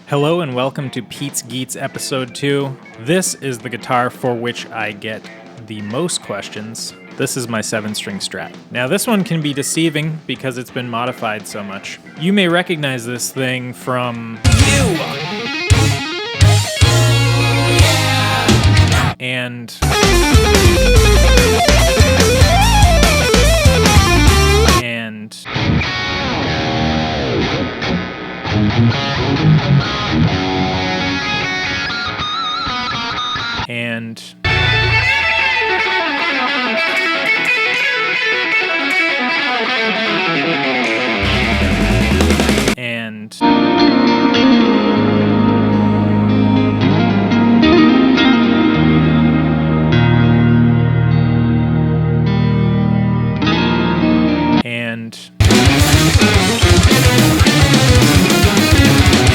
Hello and welcome to Peet's Geets episode 2. This is the guitar for which I get the most questions. This is my 7-string Strat. Now this one can be deceiving because it's been modified so much. You may recognize this thing from and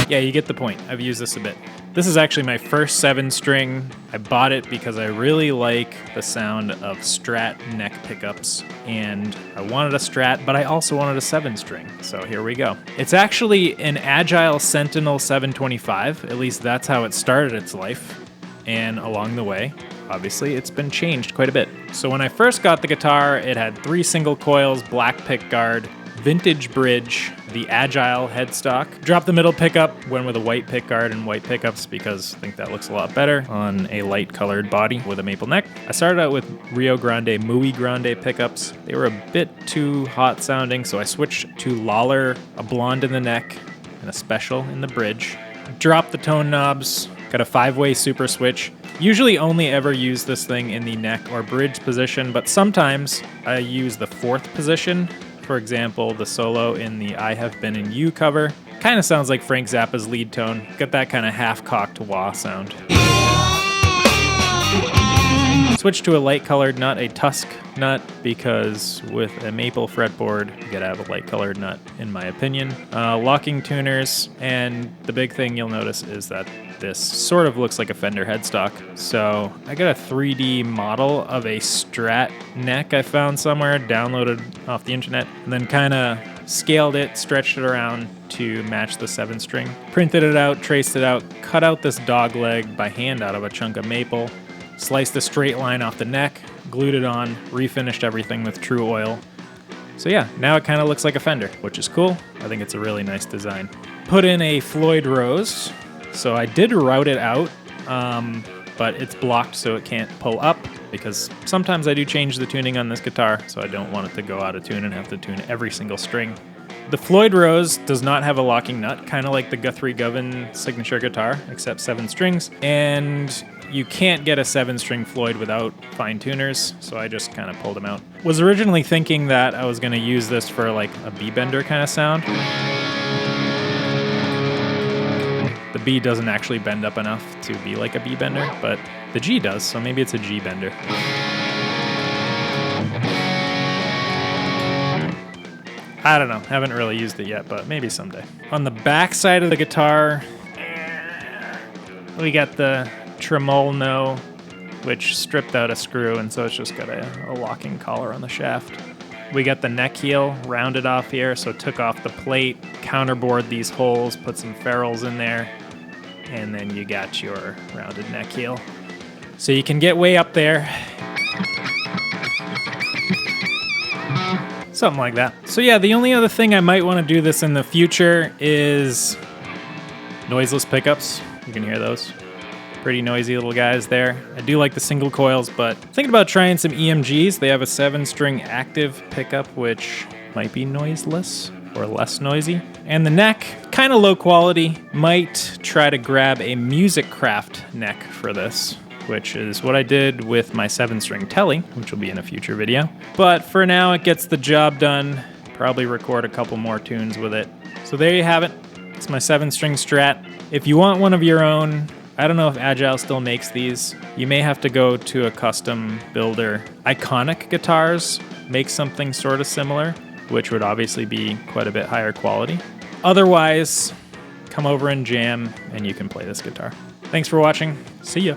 yeah, you get the point. I've used this a bit. This is actually my first 7-string. I bought it because I really like the sound of Strat neck pickups, and I wanted a Strat, but I also wanted a 7-string, so here we go. It's actually an Agile Sentinel 725, at least that's how it started its life, and along the way, obviously, it's been changed quite a bit. So when I first got the guitar, it had 3 single coils, black pickguard, vintage bridge, the Agile headstock. Drop the middle pickup, went with a white pickguard and white pickups because I think that looks a lot better on a light colored body with a maple neck. I started out with Rio Grande Muy Grande pickups. They were a bit too hot sounding, so I switched to Lawler, a blonde in the neck and a special in the bridge. Dropped the tone knobs, got a 5-way super switch. Usually only ever use this thing in the neck or bridge position, but sometimes I use the 4th position. For example, the solo in the I Have Been in You cover. Kind of sounds like Frank Zappa's lead tone. Got that kind of half-cocked wah sound. Switch to a light-colored nut, a Tusk nut, because with a maple fretboard, you gotta have a light-colored nut, in my opinion. Locking tuners, and the big thing you'll notice is that this sort of looks like a Fender headstock. So I got a 3D model of a Strat neck I found somewhere, downloaded off the internet, and then kind of scaled it, stretched it around to match the 7-string. Printed it out, traced it out, cut out this dog leg by hand out of a chunk of maple, sliced a straight line off the neck, glued it on, refinished everything with True Oil. So yeah, now it kind of looks like a Fender, which is cool. I think it's a really nice design. Put in a Floyd Rose. So I did route it out, but it's blocked so it can't pull up because sometimes I do change the tuning on this guitar, so I don't want it to go out of tune and have to tune every single string. The Floyd Rose does not have a locking nut, kind of like the Guthrie Govan signature guitar, except 7 strings, and you can't get a 7-string Floyd without fine tuners, so I just kind of pulled them out. Was originally thinking that I was going to use this for like a B-bender kind of sound. The B doesn't actually bend up enough to be like a B bender, but the G does, so maybe it's a G bender. I don't know, haven't really used it yet, but maybe someday. On the back side of the guitar, we got the tremolo, which stripped out a screw, and so it's just got a locking collar on the shaft. We got the neck heel rounded off here, so took off the plate, counterbored these holes, put some ferrules in there, and then you got your rounded neck heel. So you can get way up there. Something like that. So yeah, the only other thing I might want to do this in the future is noiseless pickups. You can hear those. Pretty noisy little guys there. I do like the single coils, but thinking about trying some EMGs. They have a 7-string active pickup, which might be noiseless or less noisy. And the neck, kind of low quality. Might try to grab a Music Craft neck for this, which is what I did with my 7-string Telly, which will be in a future video. But for now, it gets the job done. Probably record a couple more tunes with it. So there you have it. It's my 7-string Strat. If you want one of your own, I don't know if Agile still makes these. You may have to go to a custom builder. Iconic Guitars make something sort of similar, which would obviously be quite a bit higher quality. Otherwise, come over and jam and you can play this guitar. Thanks for watching. See ya.